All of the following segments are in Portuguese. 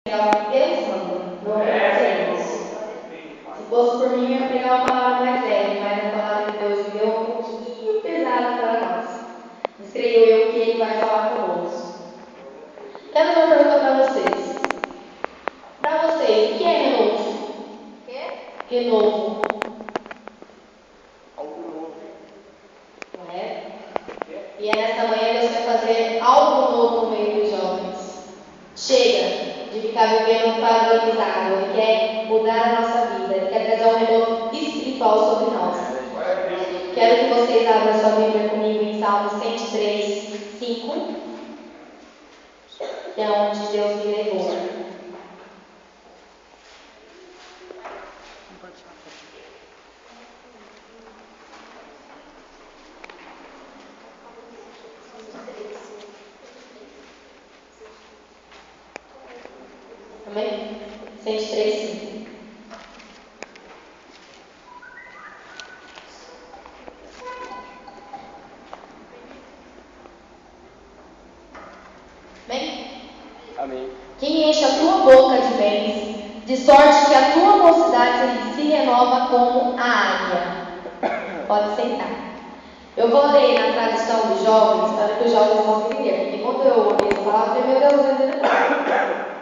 Deus manda, não é vocês. Se fosse por mim, eu ia pegar uma palavra mais leve, mas a palavra de Deus me deu um pouquinho pesada para nós. Mas creio eu que Ele vai falar conosco. Quero fazer uma pergunta para vocês. Para vocês, o que é renovo? O quê? Renovo. Algo novo. Não é? E é nessa manhã Deus vai fazer algo novo no meio dos jovens. Chega de ficar vivendo padronizado. Ele quer mudar a nossa vida. Ele quer trazer um renovo espiritual sobre nós. Quero que vocês abram sua Bíblia comigo em Salmo 103, 5, que é onde Deus me levou. Amém? 103, 5. Amém? Amém. Quem enche a tua boca de bens, de sorte que a tua mocidade se renova como a águia. Pode sentar. Eu vou ler na tradução dos jovens, para que os jovens possam entender, porque quando eu ouvi essa palavra, eu falei, meu Deus, eu entendo.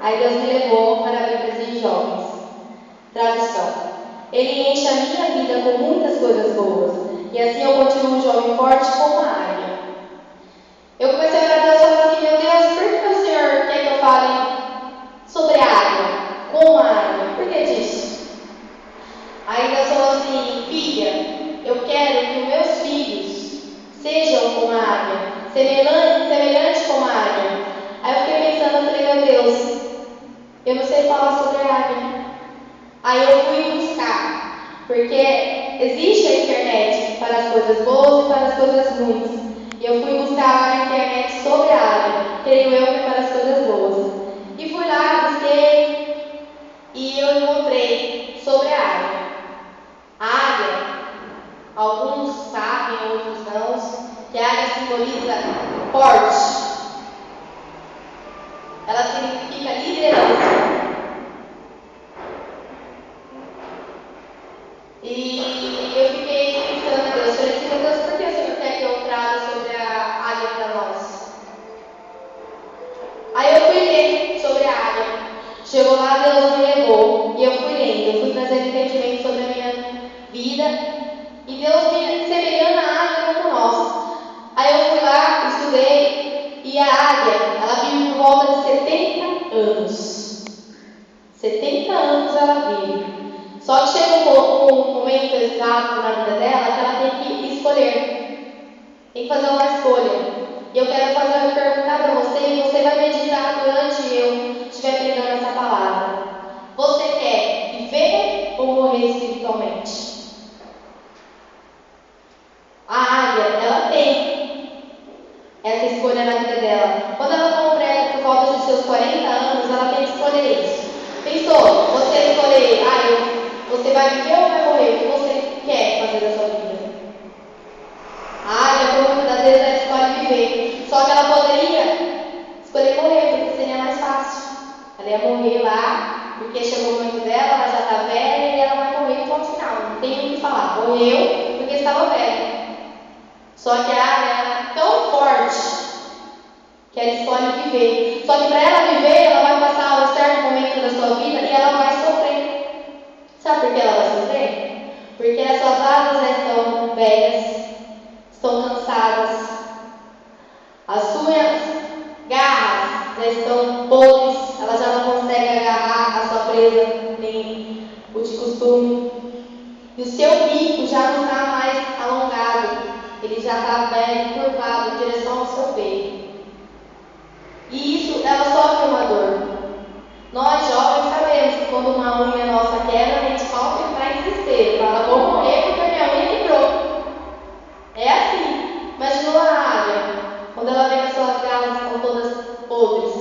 Aí Deus me levou para a Bíblia de jovens. Tradução. Ele enche a minha vida com muitas coisas boas, e assim eu continuo um jovem forte como a águia. Eu comecei a orar a Deus e falei assim, meu Deus, por que o Senhor quer que eu fale sobre a águia? Como a águia? Por que disso? Aí Deus falou assim, filha, eu quero que os meus filhos sejam como a águia, semelhante como a águia. Aí eu fiquei pensando, eu falei, meu Deus, eu não sei falar sobre a águia. Aí eu fui buscar, porque existe a internet para as coisas boas e para as coisas ruins. E eu fui buscar na internet sobre a águia, creio eu que é para as coisas boas. E fui lá, busquei, e eu encontrei sobre a águia. A águia, alguns sabem, outros não, que a águia simboliza porte. Ela significa liderança. E eu fiquei pensando, Deus, falei assim, meu Deus, por que o Senhor quer que eu traga sobre a águia para nós? Aí eu fui ler sobre a águia. Chegou lá, Deus me levou. E eu fui lendo, eu fui trazendo entendimento sobre a minha vida. E Deus me semelhando a águia como nós. Aí eu fui lá, estudei. E a águia, ela vive por volta de 70 anos. 70 anos ela vive. Só que chega um momento exato na vida dela que ela tem que escolher. Tem que fazer uma escolha. E eu quero perguntar para você, e você vai meditar durante eu estiver pregando essa palavra. Você quer viver ou morrer espiritualmente? A águia, ela tem essa escolha na vida dela. Quando ela completa por volta de seus 40 anos, ela tem que escolher isso. Pensou? Você escolher, você vai viver ou vai morrer? O que você quer fazer da sua vida? A águia, por muitas vezes, ela escolhe viver. Só que ela poderia escolher morrer, porque seria mais fácil. Ela ia morrer lá, porque chegou o momento dela, ela já está velha e ela vai morrer no final. Não tem o que falar. Morreu porque estava velha. Só que a águia é tão forte que ela escolhe viver. Só que para ela viver, ela vai passar um certo momento da sua vida e ela vai sofrer. Sabe por que ela vai sofrer? Porque as suas asas já estão velhas, estão cansadas, as suas garras já estão podres, ela já não consegue agarrar a sua presa nem o de costume. E o seu bico já não está mais alongado, ele já está velho, curvado em direção ao seu peito. E isso, ela sofre uma dor. Nós jovens sabemos que quando uma unha nossa quebra, a gente falta e vai em desespero. Fala, vou morrer porque minha unha quebrou. É assim. Imaginou a águia, quando ela vê que as suas garras estão todas podres.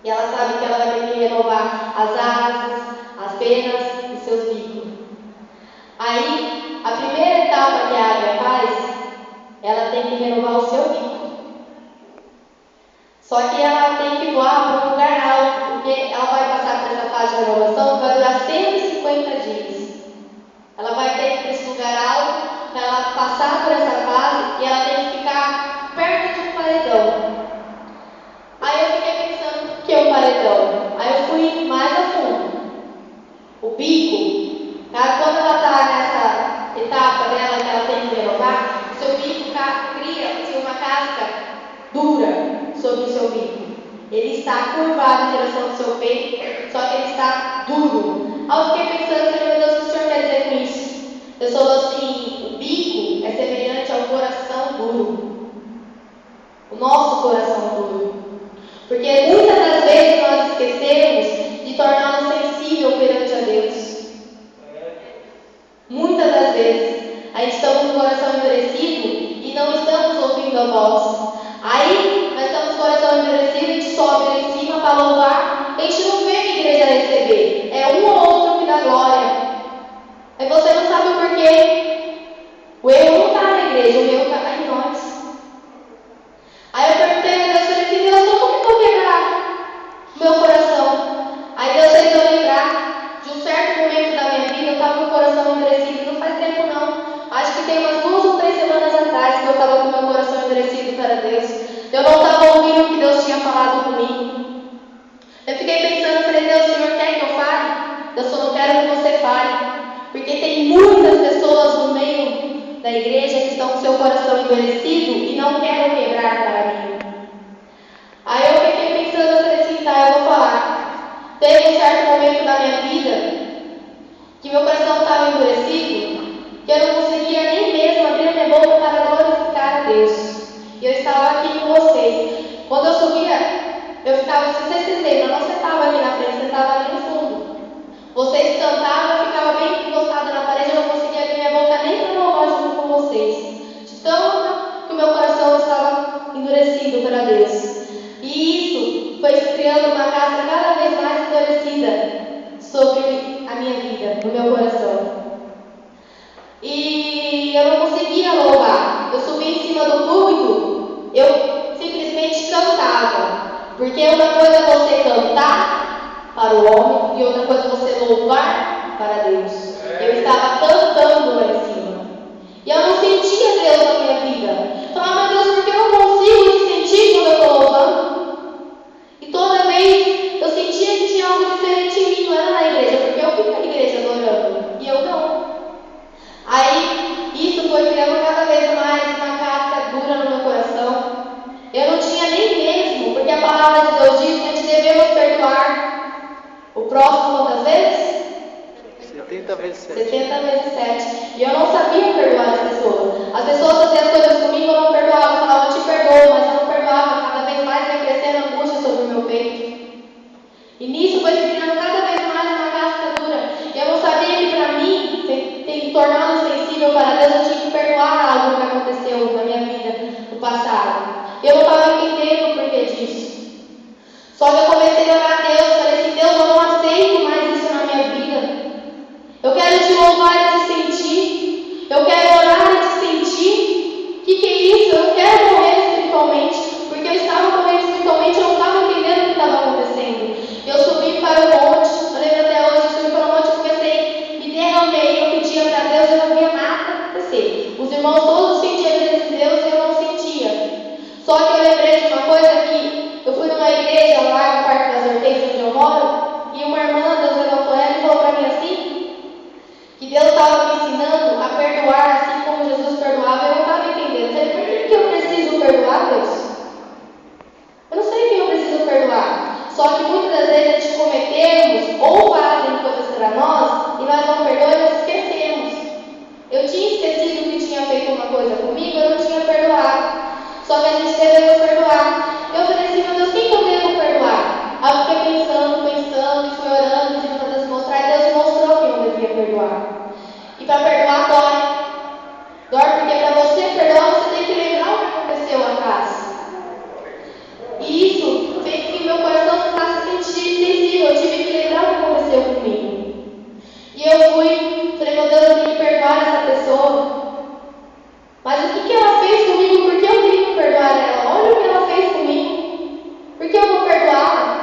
E ela sabe que ela vai ter que renovar as asas, as penas e seus bicos. Aí, a primeira etapa que a águia faz, ela tem que renovar o seu bico. Só que ela tem que voar para um lugar alto, porque ela vai passar por essa fase e ela tem que ficar perto de um paredão. Aí eu fiquei pensando, por que um paredão? Aí eu fui mais a fundo. O bico, tá? Quando ela está nessa etapa dela que ela tem que renovar, o seu bico cria uma casca dura sobre o seu bico. Ele está curvado em direção ao seu peito, só que ele está duro. Aí eu fiquei pensando, meu Deus, o que o Senhor quer dizer com isso? Eu sou assim, o bico é semelhante ao coração duro. O nosso coração duro. Porque muitas das vezes nós esquecemos de torná-lo sensível perante a Deus. Muitas das vezes a gente está com o coração endurecido e não estamos ouvindo a voz. Aí nós estamos com o coração endurecido, a gente sobe lá em cima para louvar, a gente não vê a igreja receber. É um ou outro que dá glória. Aí você não sabe o porquê. O erro não está na igreja, o erro está em nós. Aí eu perguntei a Deus, falei assim, Deus, como que eu vou quebrar o meu coração? Aí Deus fez eu lembrar de um certo momento da minha vida, eu estava com o coração endurecido, não faz tempo não. Acho que tem umas 2 ou 3 semanas atrás que eu estava com o meu coração endurecido para Deus. Eu não estava ouvindo o que Deus tinha falado comigo. Eu fiquei pensando, falei, Deus, o Senhor quer que eu fale? Eu só não quero que você fale. Porque tem muitas pessoas no meio da igreja que estão com seu coração endurecido e não querem quebrar para mim. Aí eu fiquei pensando, eu falei assim, tá, eu vou falar. Teve um certo momento da minha vida que meu coração estava endurecido, que eu não conseguia nem mesmo abrir a minha boca para glorificar a Deus. E eu estava aqui com vocês. Quando eu subia, eu ficava, se vocês se lembram, eu não sentava aqui na frente, sentava ali no fundo. Vocês cantavam, eu ficava bem encostada na parede, eu não conseguia abrir minha boca nem para louvar junto com vocês. De tanto que o meu coração estava endurecido para Deus. E isso foi criando uma casca cada vez mais endurecida sobre a minha vida, no meu coração. E eu não conseguia louvar. Eu subia em cima do púlpito, eu simplesmente cantava. Porque uma coisa é você cantar para o homem e outra coisa é você louvar para Deus. Eu estava cantando lá em cima. E eu não sentia Deus na minha vida. Eu falava, meu Deus, por que eu não consigo te sentir quando eu estou louvando? E toda vez eu sentia que tinha algo diferente em mim, não era na igreja, porque eu fui na igreja adorando. E eu não. Aí isso foi criando cada vez mais uma casca dura no meu coração. Eu não tinha nem mesmo, porque a palavra de Deus diz que a gente devemos perdoar o próximo quantas vezes? 70 vezes 7. 70 vezes 7. E eu não sabia perdoar as pessoas. As pessoas faziam as coisas comigo, eu não perdoava. Eu falava, eu te perdoo, mas eu não perdoava. Cada vez mais ia crescendo a angústia sobre o meu peito. E nisso foi se criando cada vez mais uma casca dura. E eu não sabia que para mim, ter tornado sensível para Deus, eu tinha que perdoar algo que aconteceu na minha vida no passado. Eu não estava entendendo o porquê disso. Só que eu comecei a orar a Deus, falei assim, Deus, eu não aceito mais isso na minha vida. Eu quero te louvar e te sentir. Eu quero orar e te sentir. O que é isso? Eu não quero morrer espiritualmente. Porque eu estava morrendo espiritualmente, eu não estava entendendo o que estava acontecendo. Eu subi para o monte, eu lembro até hoje, eu subi para o monte, eu comecei, me derramei, eu pedia para Deus, eu não via nada acontecer. Os irmãos todos sentiam a presença de Deus e eu não sentia. Só que eu lembrei de uma coisa que eu fui numa igreja lá no Parque das Hortênsias, onde eu moro, e uma irmã, Deus levantou ela e falou para mim assim, que Deus estava me ensinando a perdoar assim como Jesus perdoava. Eu não estava entendendo. Eu falei, por que eu preciso perdoar, Deus? Eu não sei quem eu preciso perdoar. Só que muitas das vezes a gente cometemos ou fazem coisas para nós e nós não perdoamos e nós esquecemos. Eu tinha esquecido que tinha feito uma coisa comigo, eu não tinha perdoado. Só que a gente deve perdoar. Eu falei assim, meu Deus, quem que eu devo perdoar? Aí eu fiquei pensando, e fui orando, pedindo para Deus mostrar, e Deus mostrou quem eu devia perdoar. E para perdoar dói. Dói porque para você perdoar, você tem que lembrar o que aconteceu atrás. E isso fez que meu coração ficasse sensível. Eu tive que lembrar o que aconteceu comigo. E eu falei, meu Deus, eu tenho que perdoar essa pessoa. Mas o que ela fez comigo? Por que eu tenho que perdoar ela? Olha o que ela fez comigo. Por que eu vou perdoar?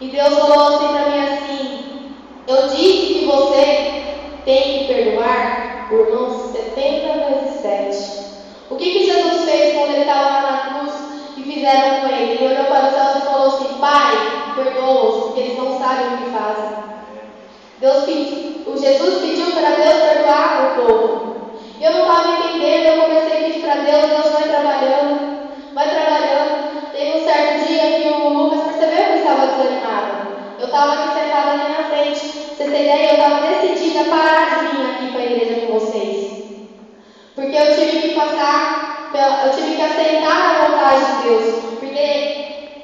E Deus falou assim para mim assim, eu disse que você tem que perdoar irmãos, 70 vezes 7. O que Jesus fez quando ele estava lá na cruz e fizeram com ele? Ele olhou para os céus e falou assim: Pai, perdoa-os, porque eles não sabem o que fazem. Jesus pediu para Deus perdoar o povo. Eu não estava entendendo, eu comecei a pedir para Deus, Deus vai trabalhando. Teve um certo dia que o Lucas percebeu que eu estava desanimada. Eu estava aqui sentada ali na frente. Pra vocês terem ideia, eu estava decidida a parar de vir aqui para a igreja com vocês. Porque eu tive que aceitar a vontade de Deus. Porque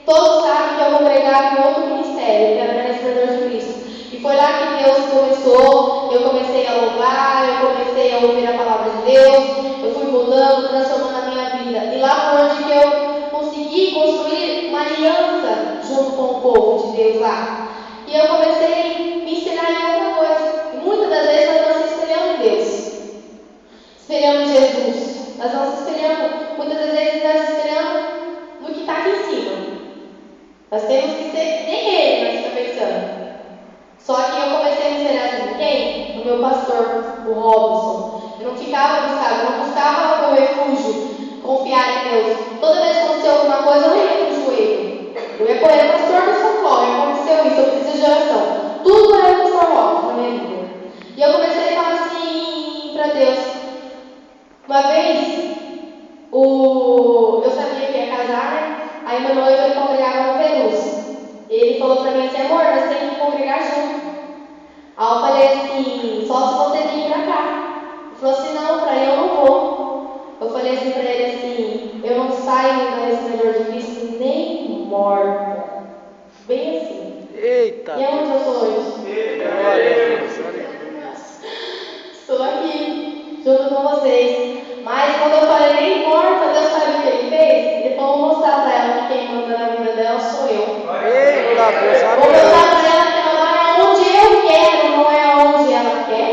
todos sabem que eu congregava em outro ministério, que era o Ministério de Cristo. E foi lá que Deus começou, eu comecei a louvar, eu comecei a ouvir a palavra de Deus, eu fui mudando, transformando a minha vida. E lá foi onde que eu consegui construir uma aliança junto com o povo de Deus lá. E eu comecei a me ensinar em outra coisa. E muitas das vezes nós não se espelhamos em Deus. Espelhamos em Jesus. Nós não se espelhamos, muitas das vezes nós se espelhamos no que está aqui em cima. Nós temos que ser nem ele, nós estamos pensando. Só que eu comecei a me espelhar em quem? No meu pastor, o Robson. Eu não buscava o meu refúgio, confiar em Deus. Toda vez que aconteceu alguma coisa, eu ia pro joelho. Eu ia correr, pastor, me socorre, aconteceu isso, eu preciso de oração. Tudo era o pastor Robson na minha vida. E eu comecei a falar assim para Deus. Uma vez, eu sabia que ia casar, né? Aí meu noivo ele congregava no Perus. Ele falou pra mim assim: amor, nós temos que congregar junto. Aí eu falei assim: só se você vir pra cá. Ele falou assim: não, pra eu não vou. Eu falei assim pra ele assim: eu não saio da Ministério de Cristo nem morta. Bem assim. Eita! E aonde eu sou hoje? Glória a Deus. Estou aqui, junto com vocês. Mas quando eu falei nem morta, Deus sabe o que ele fez? Ele falou: vou mostrar pra ela que quem manda na vida dela sou eu. Eita, Deus, Vou mostrar pra ela que ela vai aonde eu quero, não é aonde ela quer.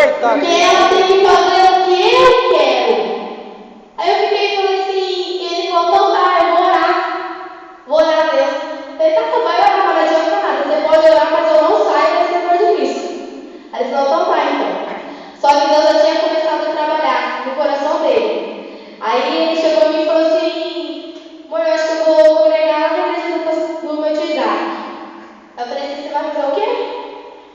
Eita! Porque ela tem que fazer o que eu quero. Aí eu fiquei e falei assim, e ele falou: então tá, eu vou orar a Deus. Eu falei: tá, você vai orar, mas não adianta nada. Você pode orar, mas eu não saio desse amor de Cristo. Aí ele falou: então tá, então. Só que Deus já tinha começado a trabalhar no coração dele. Aí ele chegou em mim e falou assim: amor, eu acho que eu vou congregar na igreja do meu tio Isaac. Eu falei assim: você vai fazer o quê?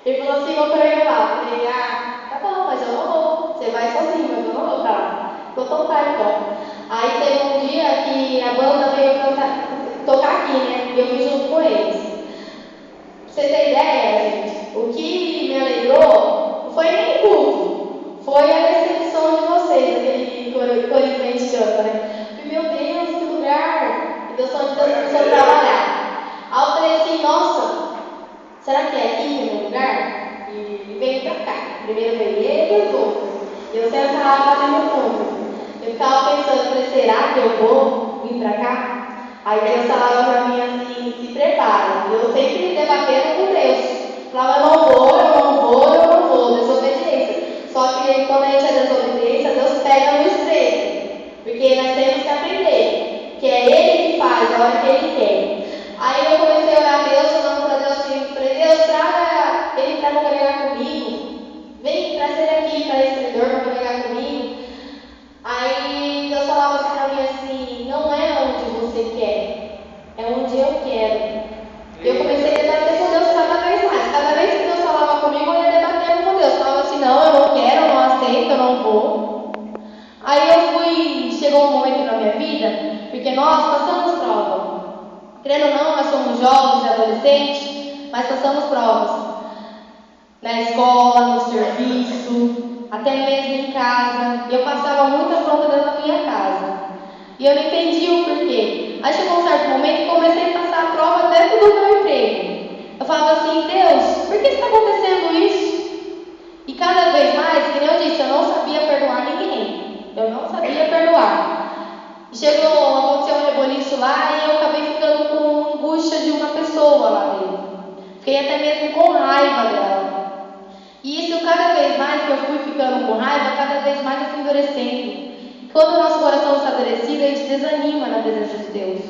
Ele falou assim: vou congregar lá. Eu falei: tá bom, mas eu não vou. Você vai sozinho, mas eu não vou pra lá. Ele falou: então tá, então. Aí teve um dia que a banda veio tocar aqui, né? E eu fui junto com eles. Pra você ter ideia, gente, o que me alegrou não foi nem culto, foi a recepção de vocês, aquele corinho que a gente canta, né? Eu falei: meu Deus, que lugar! E Deus falou: Deus começou a trabalhar. Aí eu falei assim: nossa, será que é aqui que é meu lugar? E ele veio pra cá. Primeiro veio ele e os outros. Eu sentava ali no fundo. Eu ficava pensando, falei: será que eu vou vir pra cá? Aí Deus falava pra mim assim: se prepara. E eu sempre debatendo com Deus. Falava: eu não vou, desobediência. Só que quando a gente é desobediência, Deus pega no estreito. Porque nós temos que aprender que é Ele que faz a hora que Ele quer. Aí eu comecei a orar a Deus, falando para Deus assim: falei: Deus, traga Ele para congregar comigo. Vem, traz Ele aqui para esse corredor para congregar comigo. Aí Deus falava assim para mim assim: não é onde você quer, é onde eu quero. Eu comecei a debater com Deus cada vez mais. Cada vez que Deus falava comigo, eu ia debatendo com Deus. Falava assim: não, eu não quero, eu não aceito, eu não vou. Aí chegou um momento na minha vida, porque nós passamos prova. Querendo ou não, nós somos jovens e adolescentes, mas passamos provas. Na escola, no serviço, até mesmo em casa. E eu passava muita afronta dentro da minha casa. E eu não entendia o porquê. Aí chegou um certo momento que comecei a passar a prova dentro do meu emprego. Eu falava assim: Deus, por que está acontecendo isso? E cada vez mais, como eu disse, eu não sabia perdoar ninguém. Eu não sabia perdoar. Aconteceu um reboliço lá e eu acabei ficando com angústia de uma pessoa lá dentro. Fiquei até mesmo com raiva dela. E isso, cada vez mais que eu fui ficando com raiva, cada vez mais eu fui endurecendo. Quando o nosso coração está endurecido, a gente desanima na presença de Deus.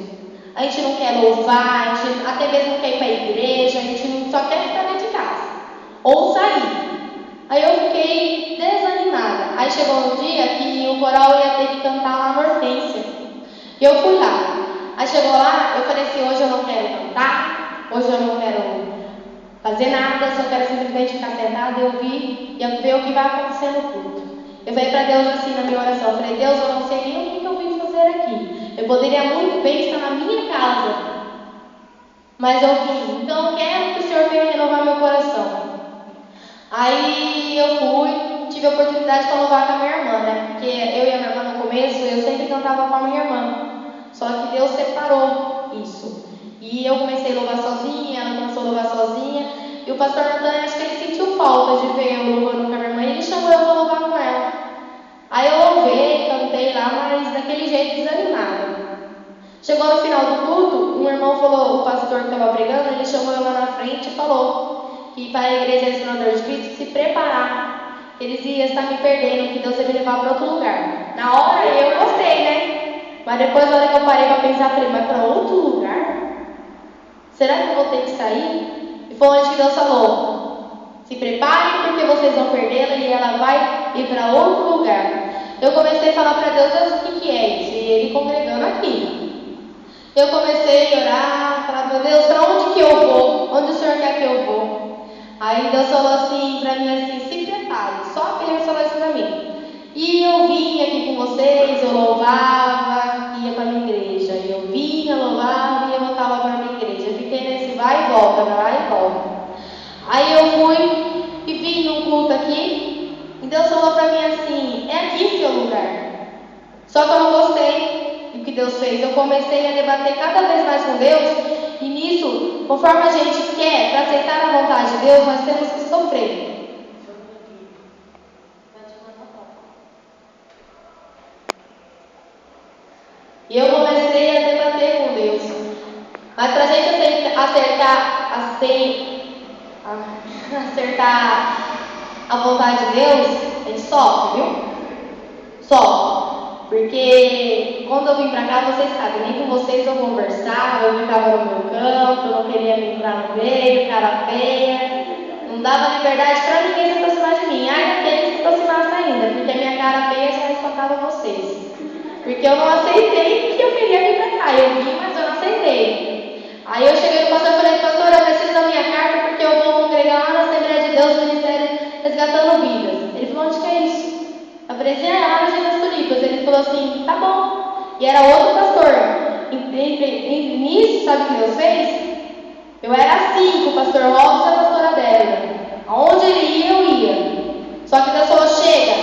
A gente não quer louvar, a gente até mesmo não quer ir para a igreja, a gente só quer ficar dentro de casa. Ou sair. Aí eu fiquei desanimada. chegou um dia que o coral ia ter que cantar lá na Hortência. E eu fui lá. Aí chegou lá, eu falei assim, hoje eu não quero cantar, hoje eu não quero fazer nada, eu só quero simplesmente ficar sentada e ouvir e ver o que vai acontecer no culto. Eu falei para Deus assim na minha oração, eu falei, Deus, eu não sei nem o que eu vim fazer aqui. Eu poderia muito bem estar na minha casa, mas eu vim, então eu quero que o Senhor venha renovar meu coração. Aí eu fui, tive a oportunidade de louvar com a minha irmã, né? Porque eu e a minha irmã no começo, eu sempre cantava com a minha irmã. Só que Deus separou isso. E eu comecei a louvar sozinha, ela começou a louvar sozinha. E o pastor Natan, acho que ele sentiu falta de ver eu louvando com a minha irmã e ele chamou eu para louvar com ela. Aí eu louvei, cantei lá, mas daquele jeito desanimada. Chegou no final do culto, um irmão falou, o pastor que estava pregando, ele chamou eu lá na frente e falou que para a igreja Ensinador de Cristo se preparar, que eles iam estar me perdendo, que Deus ia me levar para outro lugar. Na hora eu gostei, né? Mas depois, na hora que eu parei para pensar, falei, mas para outro lugar? Será que eu vou ter que sair? E foi onde que Deus falou, se preparem porque vocês vão perdê-la e ela vai ir para outro lugar. Eu comecei a falar para Deus, Deus, o que é isso? E ele congregando aqui. Eu comecei a orar, falar, meu Deus, para onde que eu vou? Onde o Senhor quer que eu vou? Aí Deus falou assim para mim, assim, se prepare. Só que ele falou isso para mim. E eu vinha aqui com vocês, eu louvava, ia para a minha igreja. Eu vinha, louvava e eu voltava para a minha igreja. Eu fiquei nesse vai e volta, vai e volta. Aí eu fui e vim num culto aqui, e Deus falou para mim assim, é aqui seu lugar. Só que eu não gostei do que Deus fez. Eu comecei a debater cada vez mais com Deus, e nisso, conforme a gente quer, para aceitar a vontade de Deus, nós temos que sofrer. E eu comecei a debater com Deus. Mas para a gente acertar a vontade de Deus, a gente sofre, viu? Sofre. Porque quando eu vim para cá, vocês sabem, nem com vocês eu conversava, eu ficava no meu canto, eu não queria me entrar no meio, cara feia. Não dava liberdade para ninguém se aproximar de mim. Ai, aquele se aproximasse ainda, porque a minha cara feia já espantava vocês. Porque eu não aceitei que eu queria vir para cá. Eu vim, mas eu não aceitei. Aí eu cheguei no pastor e falei, pastor, eu preciso da minha carta porque eu vou congregar lá na Assembleia de Deus, no Ministério Resgatando Vidas. Ele falou, onde que é isso? Eu falei assim, lá no Jardim das Tulipas. Ele falou assim, tá bom. E era outro pastor. Nisso, sabe o que Deus fez? Eu era assim com o pastor Robson e a pastora Débora. Aonde ele ia, eu ia. Só que Deus falou, chega,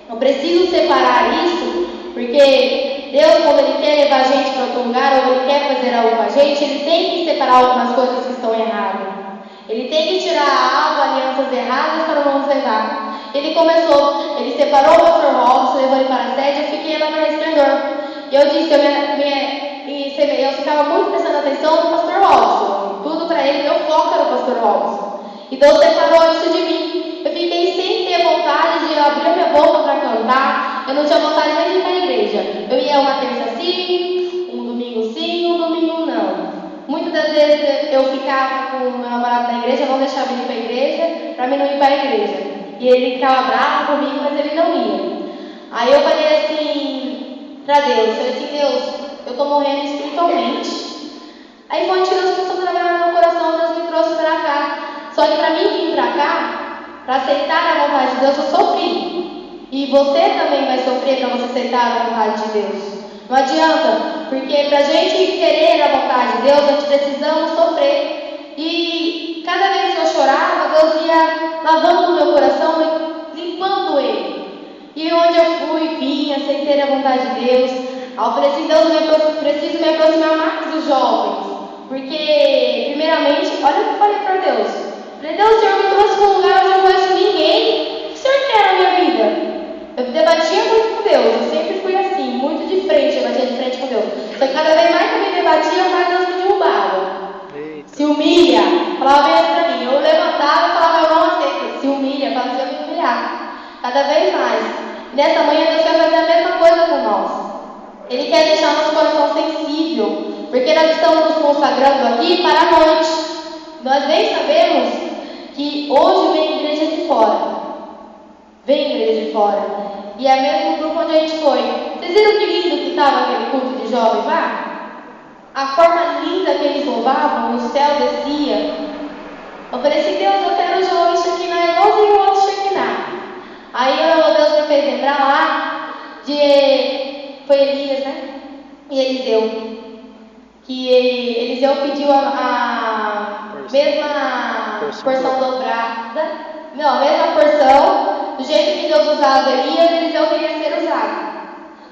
eu preciso separar isso. Porque Deus, quando Ele quer levar a gente para outro lugar, ou Ele quer fazer algo com a gente, Ele tem que separar algumas coisas que estão erradas. Ele tem que tirar algo, alianças erradas para não nos levar. Ele separou o pastor Robson, levou ele para a sede, eu fiquei lá no Resplendor. E eu disse, eu ficava muito prestando atenção no pastor Robson. Tudo para ele, meu foco era o pastor Robson. E Deus separou isso de mim. Eu fiquei sem ter vontade de abrir minha boca para cantar. Eu não tinha vontade nem de ir para a igreja. Eu ia uma terça sim, um domingo não. Muitas das vezes eu ficava com o meu namorado na igreja, eu não deixava ele ir para a igreja, para mim não ir para a igreja. E ele ficava bravo comigo, mas ele não ia. Aí eu falei assim para Deus, Deus, eu estou morrendo espiritualmente. Aí foi onde Deus começou a trabalhar no meu coração, Deus me trouxe para cá. Só que para mim vir para cá, para aceitar a vontade de Deus, eu sofri. E você também vai sofrer para você aceitar a vontade de Deus. Não adianta, porque para a gente querer a vontade de Deus, nós precisamos sofrer. E cada vez que eu chorava, Deus ia lavando o meu coração e limpando ele. E onde eu fui, vim, aceitei a vontade de Deus. Eu falei assim, Deus, eu preciso me aproximar mais dos jovens. Porque, primeiramente, olha o que eu falei para Deus. Falei, Deus, o Senhor me trouxe para um lugar onde eu não conheço ninguém. O que o Senhor quer na minha vida? Eu debatia muito com Deus, eu sempre fui assim, muito de frente, eu batia de frente com Deus. Só que cada vez mais que eu me debatia, mais Deus me derrubava. Se humilha, falava bem assim pra mim. Eu levantava e falava, eu não aceito. Se humilha, fazia me humilhar. Cada vez mais. Nessa manhã Deus quer fazer a mesma coisa com nós. Ele quer deixar nosso coração sensível. Porque nós estamos nos consagrando aqui para a noite. Nós bem sabemos que hoje vem igreja de fora. Vem igreja de fora. E é mesmo o grupo onde a gente foi. Vocês viram que lindo que estava aquele culto de jovens lá? A forma linda que eles louvavam, o céu descia. Eu falei assim, Deus, eu quero jovens Shekinah igualzinho o outro Shekinah. Aí Deus me fez lembrar lá foi Elias, né? E Eliseu. Que Eliseu pediu a mesma porção dobrada. Não, a mesma porção. Do jeito que Deus usava Elias, Eliseu queria ser usado.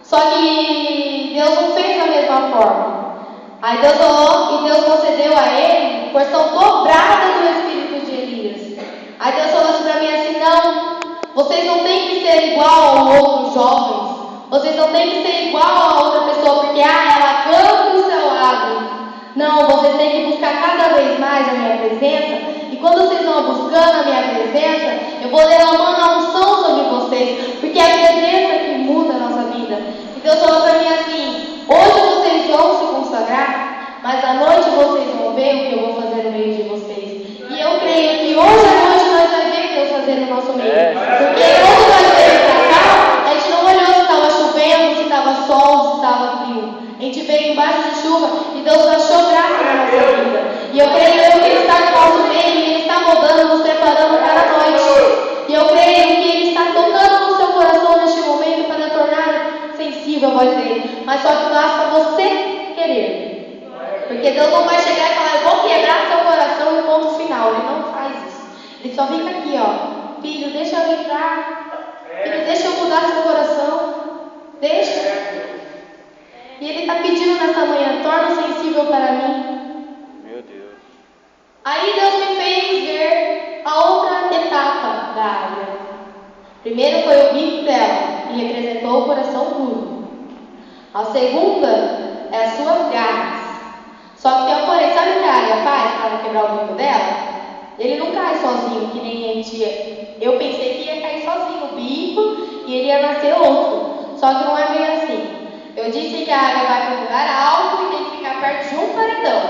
Só que Deus não fez da mesma forma. Aí Deus falou e Deus concedeu a ele porção dobrada do espírito de Elias. Aí Deus falou assim para mim assim, não, vocês não têm que ser igual aos outros jovens. Vocês não têm que ser igual a outra pessoa, porque ela canta do seu lado. Não, vocês têm que buscar cada vez mais a minha presença. E quando vocês vão buscando a minha presença, eu vou derramando a unção sobre vocês, porque é a presença que muda a nossa vida. E Deus falou para mim assim, hoje vocês vão se consagrar, mas à noite vocês vão ver o que eu vou fazer no meio de vocês. E eu creio que hoje à noite nós vamos ver Deus fazer no nosso meio. Porque quando nós viemos para cá, a gente não olhou se estava chovendo, se estava sol, se estava frio. A gente veio embaixo de chuva e Deus achou graça na nossa vida. E eu creio que Ele está no nosso meio, e Ele está moldando, nos preparando para a noite. E eu creio que Ele está tocando no seu coração neste momento para tornar sensível a voz dele. Mas só que basta você querer. Porque Deus não vai chegar e falar, eu vou quebrar seu coração e ponto final. Ele não faz isso. Ele só fica aqui, ó. Filho, deixa eu entrar. Filho, deixa eu mudar seu coração. Deixa. E Ele está pedindo nessa manhã, torna sensível para mim. Meu Deus. Aí Deus me fez ver a outra etapa da águia. Primeiro foi o bico dela, que representou o coração puro. A segunda é as suas garras. Só que, porém, sabe o que a águia faz para ela quebrar o bico dela? Ele não cai sozinho, que nem a gente ia. Eu pensei que ia cair sozinho o bico e ele ia nascer outro. Só que não é bem assim. Eu disse que a águia vai para um lugar alto e tem que ficar perto de um paredão.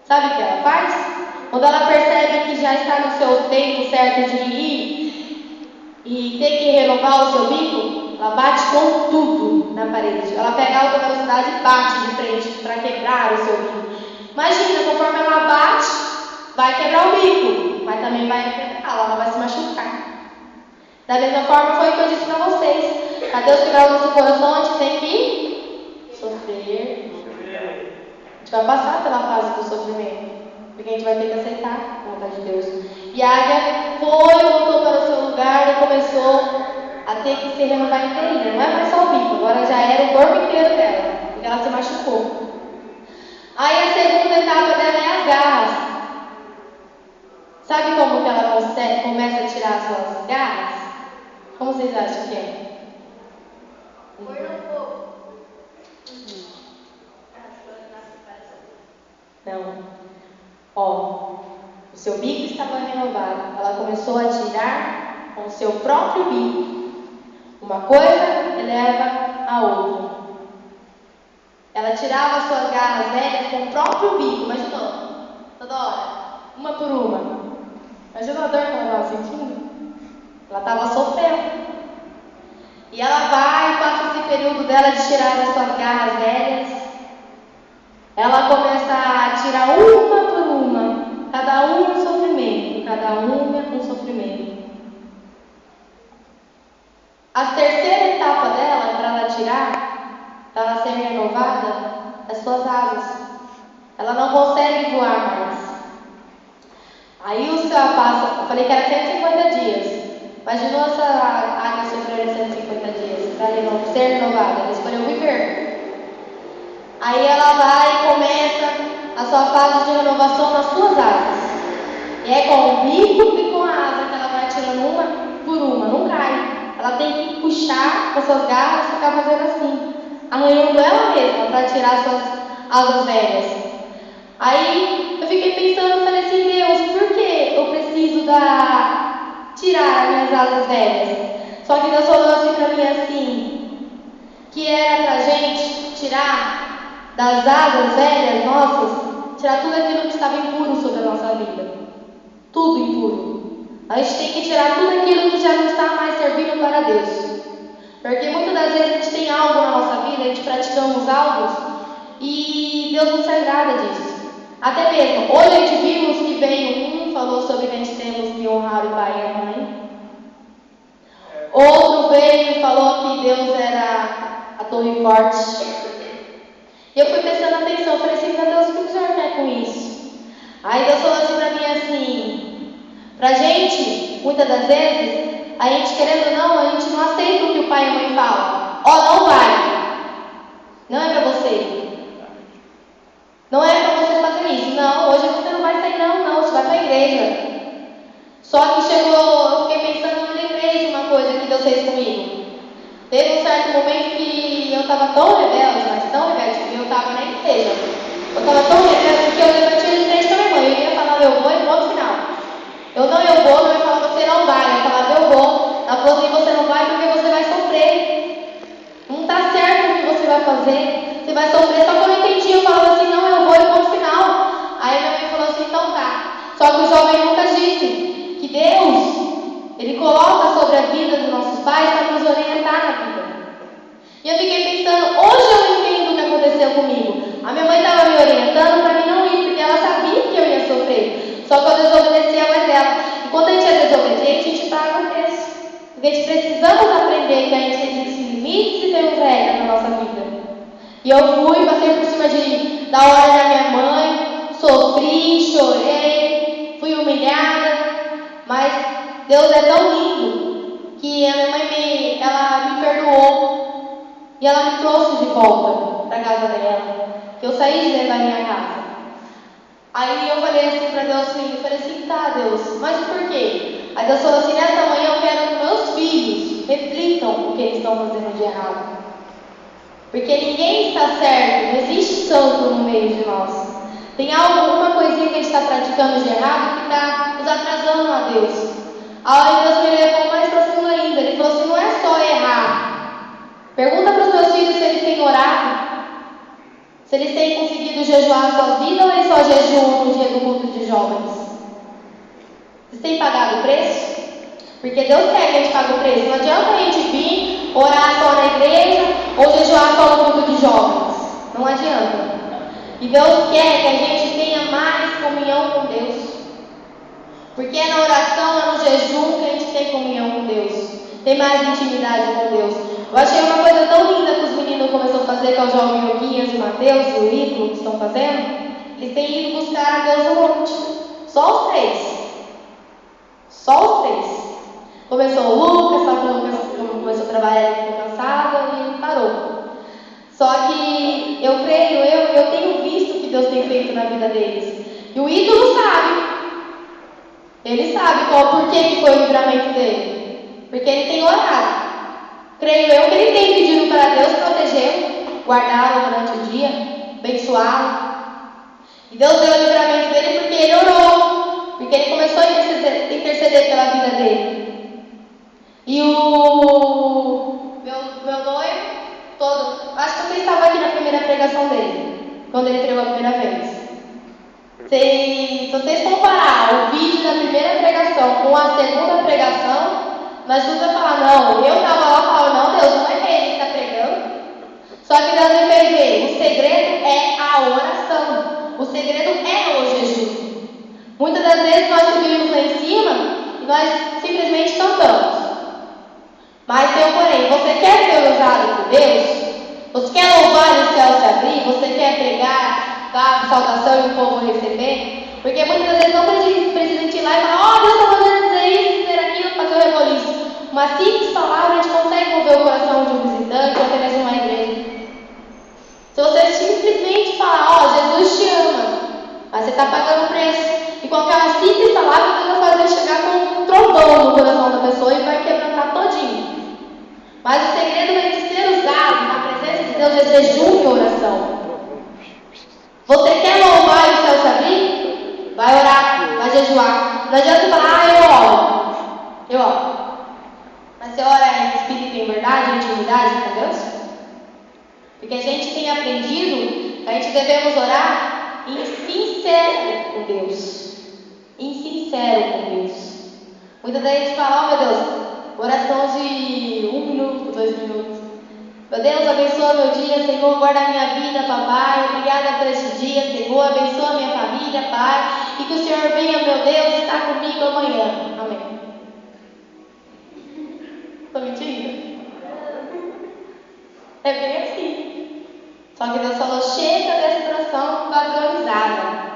Sabe o que ela faz? Quando ela percebe que já está no seu tempo certo de ir e ter que renovar o seu bico, ela bate com tudo na parede. Ela pega alta velocidade e bate de frente para quebrar o seu bico. Imagina, conforme ela bate, vai quebrar o bico, mas também vai quebrar, ela vai se machucar. Da mesma forma foi o que eu disse para vocês. Para Deus quebrar o nosso coração, a gente tem que sofrer. A gente vai passar pela fase do sofrimento, porque a gente vai ter que aceitar a vontade de Deus. E a águia voltou para o seu lugar e começou a ter que se renovar inteirinha. Não é mais só o bico, agora já era o corpo inteiro dela, porque ela se machucou. Aí a segunda etapa dela é as garras. Sabe como que ela começa a tirar as suas garras? Como vocês acham que é? Põe no fogo. Não. Ó, o seu bico estava renovado. Ela começou a tirar com o seu próprio bico. Uma coisa eleva a outra. Ela tirava as suas garras velhas com o próprio bico. Imaginou? Toda hora. Uma por uma. Imagina a dor que ela estava sentindo? Ela estava sofrendo. E ela vai, passa esse período dela de tirar as suas garras velhas. Ela começa a tirar uma por uma, cada uma um sofrimento, cada uma um sofrimento. A terceira etapa dela, para ela tirar, para ela ser renovada, as suas asas. Ela não consegue voar mais. Aí o céu passa, eu falei que era 150 dias. Imaginou essa águia sofrendo 150 dias para ser renovada? Ela escolheu viver. Aí ela vai e começa a sua fase de renovação nas suas asas. E é com o bico e com a asa que ela vai tirando uma por uma, não cai. Ela tem que puxar com suas garras e ficar fazendo assim, arranhando ela mesma para tirar suas asas velhas. Aí eu fiquei pensando, falei assim, Deus, por que eu preciso tirar as minhas asas velhas? Só que Deus falou assim para mim assim, que era pra gente tirar das asas velhas nossas, tirar tudo aquilo que estava impuro sobre a nossa vida. Tudo impuro. A gente tem que tirar tudo aquilo que já não está mais servindo para Deus. Porque muitas das vezes a gente tem algo na nossa vida, a gente praticamos algo e Deus não se agrada disso. Até mesmo, hoje a gente vimos que veio falou sobre que a gente temos que honrar o pai e a mãe. Outro veio e falou que Deus era a torre forte. E eu fui prestando atenção, eu falei assim, meu Deus, o que o Senhor quer com isso? Aí Deus falou assim pra mim assim, pra gente, muitas das vezes, a gente querendo ou não, a gente não aceita o que o pai e a mãe falam. Ó, não vai. Não é pra você. Não é pra você fazer isso. Não, hoje você não vai sair não, você vai pra igreja. Só que chegou, eu fiquei pensando, eu me lembrei de uma coisa que Deus fez comigo. Teve um certo momento que eu estava tão rebelde, mas tão rebelde, que eu estava na igreja. Eu estava tão rebelde que eu levantia de frente com a minha mãe. Eu ia falar, eu vou e ponto final. Eu vou, minha mãe falava, você não vai. Eu falava, eu vou. Ela falou assim, você não vai porque você vai sofrer. Não está certo o que você vai fazer. Você vai sofrer. Só que eu não entendi. Eu falava assim, não, eu vou e ponto final. Aí minha mãe falou assim, então tá. Só que o jovem nunca disse que Deus, Ele coloca sobre a vida dos nossos pais para nos orientar na vida. E eu fiquei pensando, hoje eu entendo o que aconteceu comigo. A minha mãe estava me orientando para mim não ir, porque ela sabia que eu ia sofrer. Só que eu desobedeci a voz dela. E quando a gente é desobediente, a gente paga o preço. Porque a gente precisamos aprender que a gente existe limites e temos regras na nossa vida. E eu fui, passei por cima da hora da minha mãe, sofri, chorei, fui humilhada. Mas Deus é tão lindo que a minha mãe ela me perdoou e ela me trouxe de volta para a casa dela. Que eu saí de dentro da minha casa. Aí eu falei assim para Deus, eu falei assim, tá Deus, mas por quê? Aí Deus falou assim, nessa manhã eu quero que meus filhos reflitam o que eles estão fazendo de errado. Porque ninguém está certo, não existe santo no meio de nós. Tem alguma coisinha que a gente está praticando de errado que está nos atrasando a Deus. Aí Deus me levou mais profundo ainda. Ele falou assim, não é só errar. Pergunta para os meus filhos se eles têm orado. Se eles têm conseguido jejuar a sua vida ou eles só jejuam no dia do culto de jovens. Vocês têm pagado o preço? Porque Deus quer que a gente pague o preço. Não adianta a gente vir, orar só na igreja ou jejuar só no culto de jovens. Não adianta. E Deus quer que a gente tenha mais comunhão com Deus. Porque é na oração, é no jejum que a gente tem comunhão com Deus. Tem mais intimidade com Deus. Eu achei uma coisa tão linda que os meninos começaram a fazer, que é o jovem Yoguinhas e Mateus e o Ídolo que estão fazendo. Eles têm ido buscar a Deus no monte. Só os três. Só os três. Começou o Lucas, só que o Lucas começou a trabalhar, ele ficou cansado e parou. Só que eu creio, eu tenho visto o que Deus tem feito na vida deles. E o ídolo sabe. Ele sabe qual o porquê que foi o livramento dele. Porque ele tem orado. Creio eu que ele tem pedido para Deus protegê-lo, guardá-lo durante o dia, abençoá-lo. E Deus deu o livramento dele porque ele orou. Porque ele começou a interceder pela vida dele. E o meu noivo todo, acho que você estava aqui na primeira pregação dele, quando ele pregou a primeira vez. Se vocês comparar o vídeo da primeira pregação com a segunda pregação, nós vamos falar, não, eu estava lá e falava, não, Deus, não é ele que está pregando. Só que Deus me fez ver, o segredo é a oração, o segredo é o jejum. Muitas das vezes nós subimos lá em cima e nós simplesmente cantamos. Mas tem um porém, você quer ser usado por Deus? Você quer louvar e o céu se abrir? Você quer pregar, dar saudação e o povo receber? Porque muitas das vezes não precisa ir lá e falar, Deus está mandando dizer isso, dizer aquilo, fazer o reboliço. Uma simples palavra a gente consegue mover o coração de um visitante ou até mesmo uma igreja. Se você simplesmente falar, Jesus te ama, mas você está pagando o preço. E com aquela simples palavra, Deus vai fazer chegar com um trovão no coração da pessoa e vai quebrantar todinho. Mas o segredo é de ser usado na presença de Deus é jejum e oração. Você quer louvar e o céu se abrir? Vai orar, vai jejuar. Não adianta falar, eu oro. Mas você ora em espírito e em verdade, em intimidade com Deus? Porque a gente tem aprendido que a gente devemos orar em sincero com Deus. Em sincero com Deus. Muitas vezes a gente fala, meu Deus, oração de 1 minuto, 2 minutos. Meu Deus, abençoa meu dia, Senhor, guarda a minha vida, papai. Obrigada por este dia, Senhor. Abençoa a minha família, Pai. E que o Senhor venha, meu Deus, estar comigo amanhã. Amém. Estou mentindo? É bem assim. Só que Deus falou, chega dessa oração padronizada.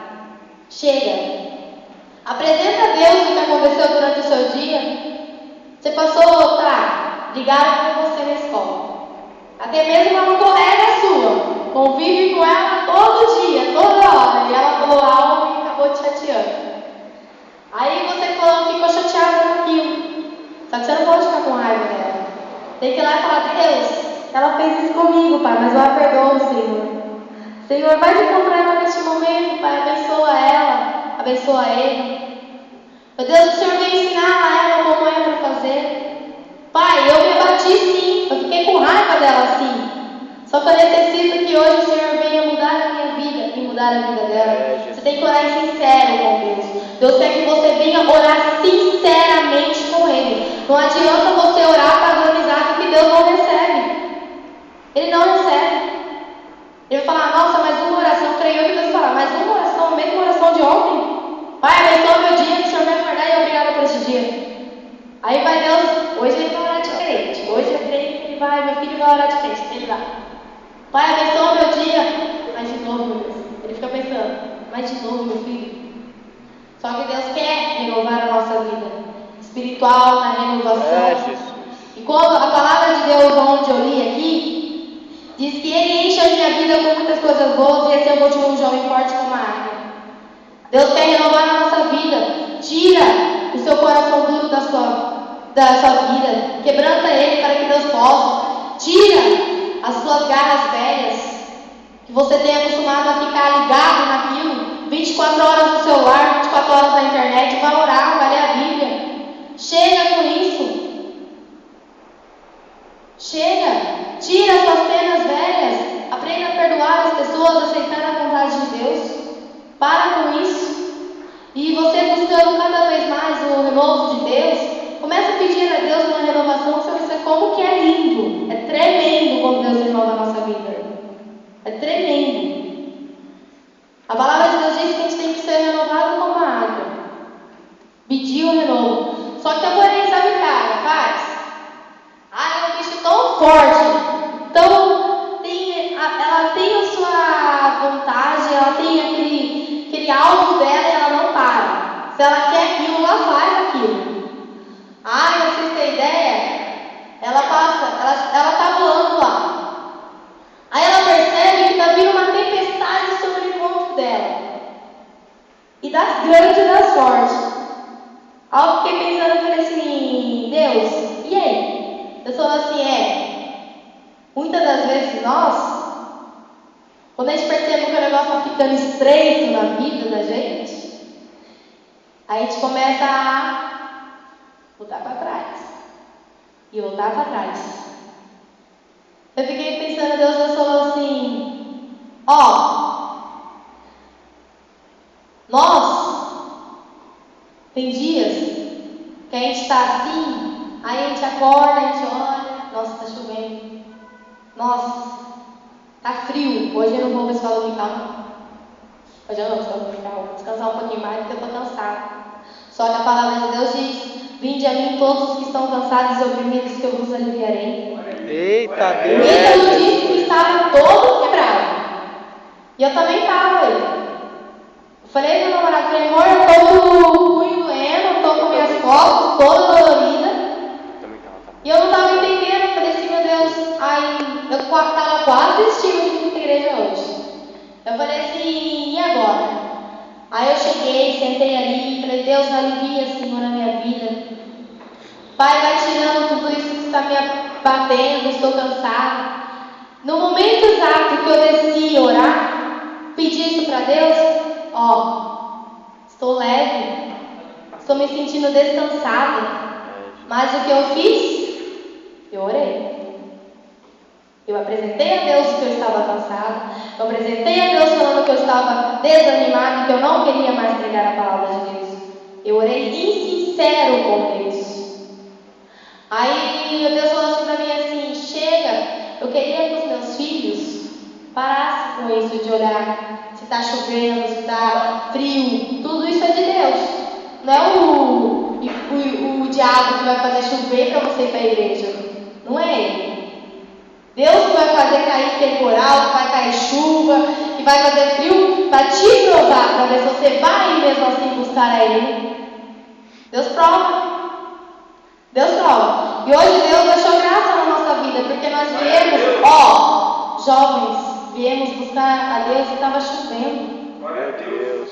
Chega. Apresenta a Deus o que aconteceu durante o seu dia. Você passou, tá, ligaram com você na escola. Até mesmo uma colega sua. Convive com ela todo dia, toda hora. E ela falou algo e acabou te chateando. Aí você ficou chateado com aquilo. Só que você não pode ficar com raiva dela. Tem que ir lá e falar, Deus, ela fez isso comigo, Pai, mas eu a perdoo, Senhor. Senhor, vai encontrar ela neste momento, Pai, abençoa ela, abençoa ele. Meu Deus, o Senhor vem ensinar a ela como é para fazer. Pai, eu me abati sim, eu fiquei com raiva dela sim. Só que eu necessito que hoje o Senhor venha mudar a minha vida e mudar a vida dela. Você tem que orar sincero com Deus. Deus quer que você venha orar sinceramente com Ele. Não adianta você orar padronizado que Deus não recebe. Ele não recebe. Ele vai falar, nossa, mas uma oração, creio que Deus fala, mas uma oração, a mesma oração de ontem? Pai, abençoa meu dia, que o Senhor vai acordar e obrigada por esse dia. Aí vai Deus, hoje ele vai orar diferente. Hoje eu creio que ele vai, meu filho vai orar diferente. Ele vai. Pai, abençoa meu dia. Mas de novo, meu Deus. Ele fica pensando, mas de novo, meu filho. Só que Deus quer renovar a nossa vida espiritual, na renovação. E quando a palavra de Deus, onde eu li aqui, diz que Ele enche a minha vida com muitas coisas boas e assim eu continuo um jovem forte como a águia. Deus quer renovar a nossa vida. Tira o seu coração duro da sua vida. Quebranta ele para que Deus possa. Tira as suas garras velhas. Que você tem acostumado a ficar ligado naquilo. 24 horas no celular, 24 horas na internet. Vai orar, vai ler a Bíblia. Chega com isso. Chega. Tira as suas penas velhas. Aprenda a perdoar as pessoas, aceitar a vontade de Deus. Para com isso. E você buscando cada vez mais o renovo de Deus, começa a pedir a Deus uma renovação, você vai ver como que é lindo. É tremendo como Deus renova a nossa vida. É tremendo. A palavra de Deus diz que a gente tem que ser renovado como a água. Pedir o renovo. Só que porém, sabe o que a água faz? A água é um bicho tão forte, ela tem a sua vontade, ela tem aquele alvo dela e ela não para. Se ela quer aquilo, ela faz aquilo. A água, pra vocês terem ideia, ela tá voando lá. Aí ela percebe que está vindo uma tempestade sobre o encontro dela. E das grandes e das fortes. Aí eu fiquei pensando, eu falei assim, Deus, e aí? Deus falou assim, muitas das vezes nós, quando a gente percebe que o negócio está ficando estreito na vida da gente, a gente começa a voltar para trás. E voltar para trás. Eu fiquei pensando, Deus falou assim, nós, tem dias que a gente está assim, aí a gente acorda, a gente olha, nossa, está chovendo. Nossa, tá frio, hoje eu não vou para a escola dominical. Hoje eu não vou descansar um pouquinho mais porque eu estou cansada. Só que a palavra de Deus diz, vinde a mim todos os que estão cansados e oprimidos que eu vos aliviarei. Eita Deus! Então disse que estava todo quebrado. E eu também estava aí. Eu falei pro meu namorado, amor, eu tô com o punho doendo, tô com minhas costas toda dolorida. E eu não estava entendendo, eu falei assim, meu Deus, aí eu estava quase desistindo de ir para a igreja hoje. Eu falei assim, e agora? Aí eu cheguei, sentei ali, falei, Deus, alivia, Senhor, a minha vida. Pai, vai tirando tudo isso que está me batendo, estou cansada. No momento exato que eu decidi orar, pedir isso para Deus, estou leve, estou me sentindo descansada. Mas o que eu fiz? Eu orei. Eu apresentei a Deus que eu estava cansada. Eu apresentei a Deus falando que eu estava desanimada, que eu não queria mais pregar a palavra de Deus. Eu orei insincero com Deus. Aí Deus falou assim para mim assim, Eu queria que os meus filhos parassem com isso de olhar se está chovendo, se está frio. Tudo isso é de Deus. Não é o diabo que vai fazer chover para você ir para a igreja. Não é ele. Deus que vai fazer cair temporal, que vai cair chuva, que vai fazer frio para te provar, para ver se você vai mesmo assim buscar a Ele. Deus prova. Deus prova. E hoje Deus achou graça na nossa vida, porque nós viemos, jovens, viemos buscar a Deus e estava chovendo. Glória a Deus.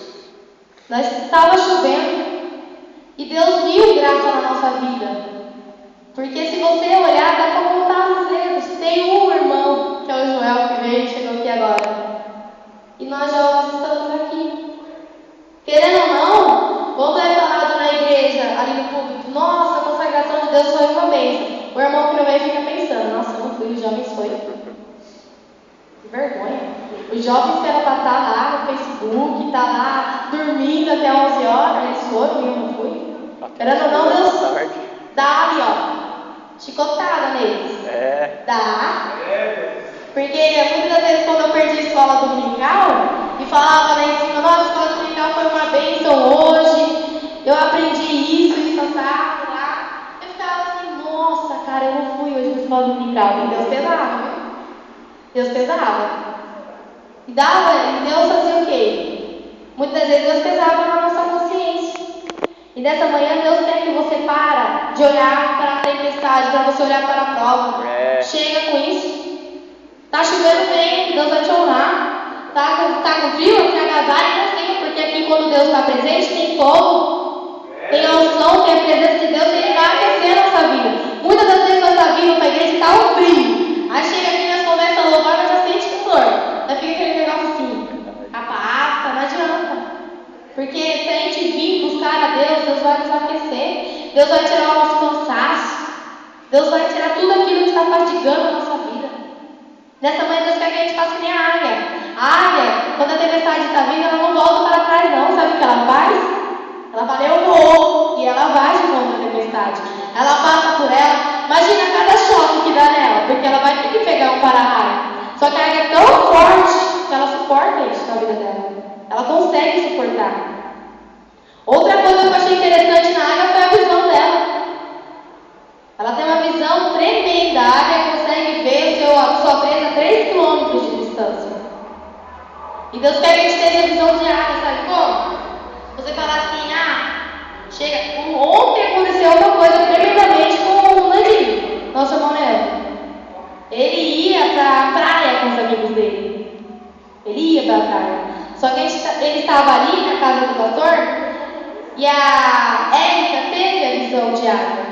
Nós estava chovendo. E Deus viu graça na nossa vida. Porque se você olhar, dá para contar os dedos. Tem um irmão, que é o Joel, que veio e chegou aqui agora. E nós jovens estamos aqui. Querendo ou não, quando é falado na igreja, ali no público, nossa, a consagração de Deus foi uma bênção. O irmão que não veio fica pensando, nossa, eu não fui, os jovens foi. Que vergonha. Os jovens que eram para estar lá no Facebook, estar lá dormindo até 11 horas, eles foram e eu não fui. Querendo ou não, Deus dá ali, chicotada neles. Dá. Porque muitas das vezes quando eu perdi a escola dominical e falava lá em cima, nossa, a escola dominical foi uma bênção hoje, eu aprendi isso, assado lá. Eu ficava assim, nossa, cara, eu não fui hoje na escola dominical. E Deus pesava, viu? Deus pesava. E Deus fazia o quê? Muitas vezes Deus pesava na nossa consciência. E nessa manhã Deus quer que você para de olhar para a tempestade, para você olhar para a prova. Chega com isso. Tá chovendo bem, Deus vai te honrar. Tá com frio, te agasalhe e cozinha, porque aqui quando Deus está presente tem fogo, tem a unção, tem a presença de Deus e Ele vai aquecer a nossa vida. Muitas das vezes nós estamos vindo para a igreja e está um frio. Aí chega aqui, nós começamos a louvar, nós já sente calor. Aí fica aquele negócio assim, capa afta, não adianta. Porque se a gente vir buscar a Deus, Deus vai nos aquecer. Deus vai tirar o nosso cansaço. Deus vai tirar tudo aquilo que está fatigando a nossa vida. Nessa manhã Deus quer que a gente faça que nem a águia. A águia, quando a tempestade está vindo, ela não volta para trás não. Sabe o que ela faz? Ela fala, eu vou. E ela vai de novo na tempestade. Ela passa por ela. Imagina cada choque que dá nela. Porque ela vai ter que pegar um para-raio. Só que a águia é tão forte que ela suporta isso na vida dela. Ela consegue suportar. Outra coisa que eu achei interessante na águia foi a visão dela. Ela tem uma visão tremenda. A águia consegue ver a sua presa a 3 km de distância. E Deus quer que a gente tenha essa visão de águia, sabe como? Você fala assim, chega. Ontem aconteceu uma coisa tremendamente com o Nandinho, nosso irmão Nelo. Ele ia para a praia com os amigos dele. Ele ia para a praia. Só que ele estava ali na casa do pastor e a Érica teve a visão de águia.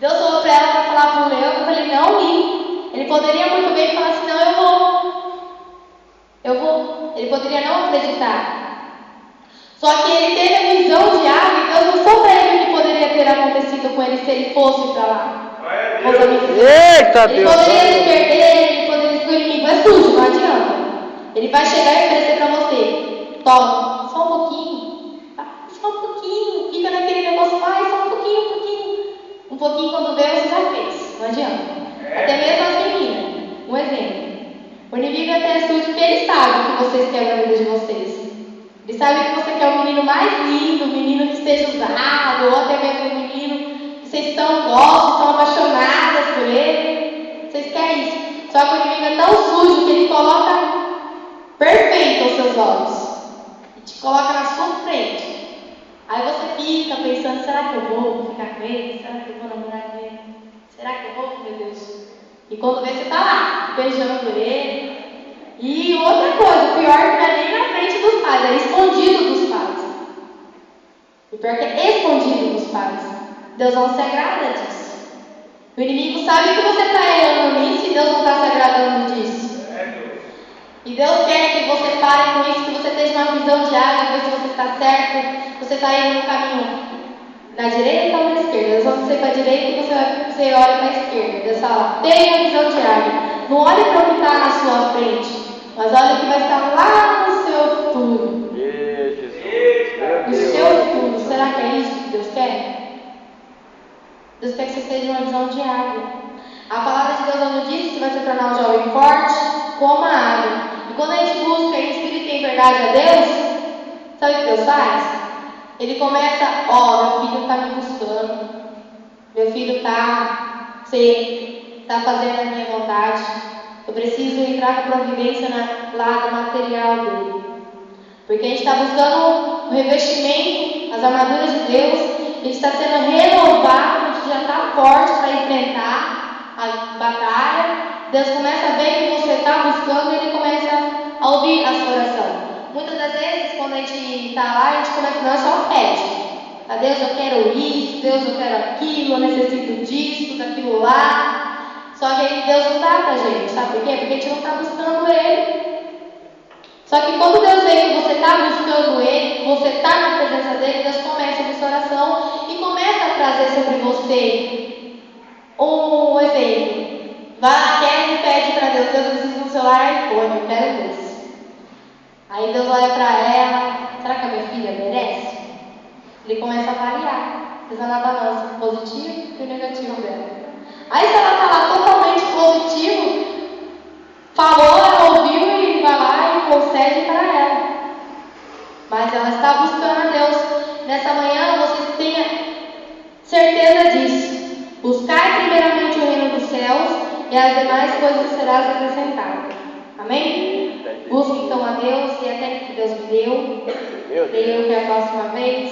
Deus falou para ela para falar para o leão para ele não ir. Ele poderia muito bem falar assim, não, eu vou. Ele poderia não acreditar. Só que ele teve a visão de águia e Deus mostrou para ele o que poderia ter acontecido com ele se ele fosse para lá. Eita ele Deus! Poderia se perder, ele poderia ser o inimigo. É sujo, não adianta. Ele vai chegar e oferecer para você. Toma, só um pouquinho. Só um pouquinho. Fica naquele negócio, só um pouquinho. Um pouquinho quando vê, você já fez. Não adianta. Até mesmo as meninas. Um exemplo. O inimigo até é sujo porque ele sabe o que vocês querem na vida de vocês. Ele sabe que você quer um menino mais lindo, um menino que esteja usado, ou até mesmo um menino que vocês gostam, estão apaixonadas por ele. Vocês querem isso. Só que o inimigo é tão sujo que ele coloca perfeito aos seus olhos. E te coloca na sua frente. Aí você fica pensando, será que eu vou ficar com ele? Será que eu vou namorar com ele? Será que eu vou, meu Deus? E quando vê, você está lá, beijando ele. E outra coisa, o pior é que não é nem na frente dos pais, é escondido dos pais. O pior é que é escondido dos pais. Deus não se agrada disso. O inimigo sabe que você está errando nisso e Deus não está se agradando disso. E Deus quer que você pare com isso, que você tenha uma visão diária, ver se você está certo, você está indo no caminho na direita ou na esquerda. Deus vai você para a direita e você olha para a esquerda. Deus fala, tenha uma visão diária. Não olhe para o que está na sua frente, mas olhe o que vai estar lá no seu futuro. No seu futuro. Será que é isso que Deus quer? Deus quer que você tenha uma visão diária. A palavra de Deus nos diz que vai se tornar um jovem forte como a água. E quando a gente busca em espírito e em verdade a Deus, sabe o que Deus faz? Ele começa, meu filho está me buscando, meu filho está fazendo a minha vontade, eu preciso entrar com providência no lado material dele. Porque a gente está buscando o revestimento, as armaduras de Deus, a gente está sendo renovado, a gente já está forte para enfrentar a batalha. Deus começa a ver que você está buscando e Ele começa a ouvir a sua oração. Muitas das vezes, quando a gente está lá, a gente começa, não, é só pede. Ah, Deus, eu quero isso, Deus, eu quero aquilo, eu necessito disso, daquilo lá. Só que aí Deus não dá pra gente, sabe por quê? Porque a gente não está buscando Ele. Só que quando Deus vê que você está buscando Ele, você está na presença dEle, Deus começa a ouvir sua oração e começa a trazer sobre você um exemplo. Vai, quer e pede para Deus, Deus, eu preciso de um celular iPhone, eu quero isso. Aí Deus olha para ela, será que a minha filha merece? Ele começa a avaliar, pesar na balança, o positivo e o negativo dela. Aí se ela está lá totalmente positivo, falou, ela ouviu e ele vai lá e concede para ela. Mas ela está buscando a Deus. Nessa manhã vocês tenham certeza disso. Buscai primeiramente o reino dos céus e as demais coisas serão acrescentadas. Amém? Busque então a Deus e até que Deus me deu. Que a próxima vez